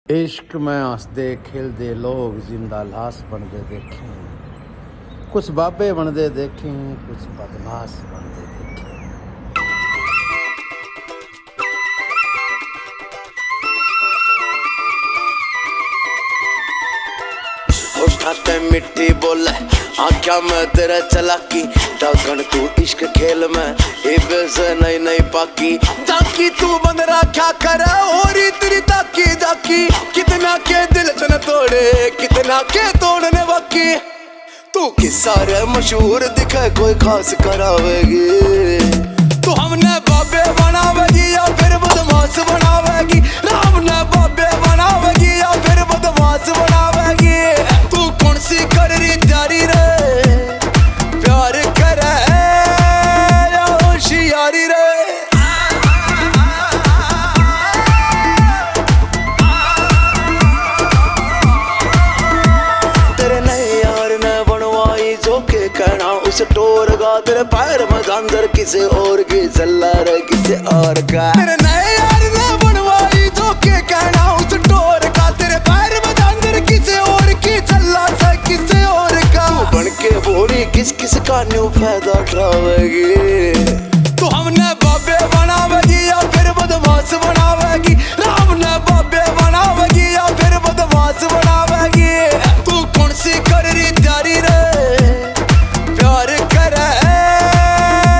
इश्क में हंसदे खिलदे लोग जिंदा लाश बनदे देखे, कुछ बाबे बनदे देखे, कुछ बदमाश बनदे देखे। उठाते मिट्टी बोले आख्या मैं तेरा चलाकी, डाकन तू इश्क खेल में इबे से नई नई पाकी। ताकी तू बंदरा क्या करे और तेरी ताकी ताकी, कितना के दिल तन तोड़े कितना के तोड़ने बाकी। तू किस सारे मशहूर दिखे कोई खास करावेगी, तू हमने बाबे बनावेगी या फिर बदमाश बनावेगी। हमने बाबे बनावेगी या फिर बदमाश बनावेगी। तू कौन सी कर रही तैयारी रे, प्यार करे या होशियारी रे। तेरे नए यार ने बनवाई जो के कहना उस टोर का, तेरे पैर में गांधर किसे और की चला रे किसे और का। तेरे नए यार ने बनवाई जो के कहना उस टोर का, तेरे पैर में गांधर किसे और की चला रे किसे और का। तू बन के बोली किस किस का न्यू फायदा उठावेगी, तू हमने बाबे बनावेगी या फिर बदमाश बनावेगी। हमने बाबे बनावेगी या फिर बदमाश बनावेगी। तू कौन सी कर रही तैयारी रे, प्यार करे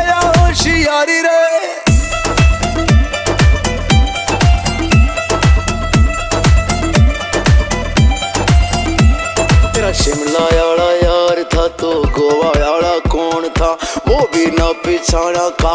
या होशियारी रे। तेरा शिमला वाला यार था तो गोवा वाला कौन था, वो भी ना पिछाना का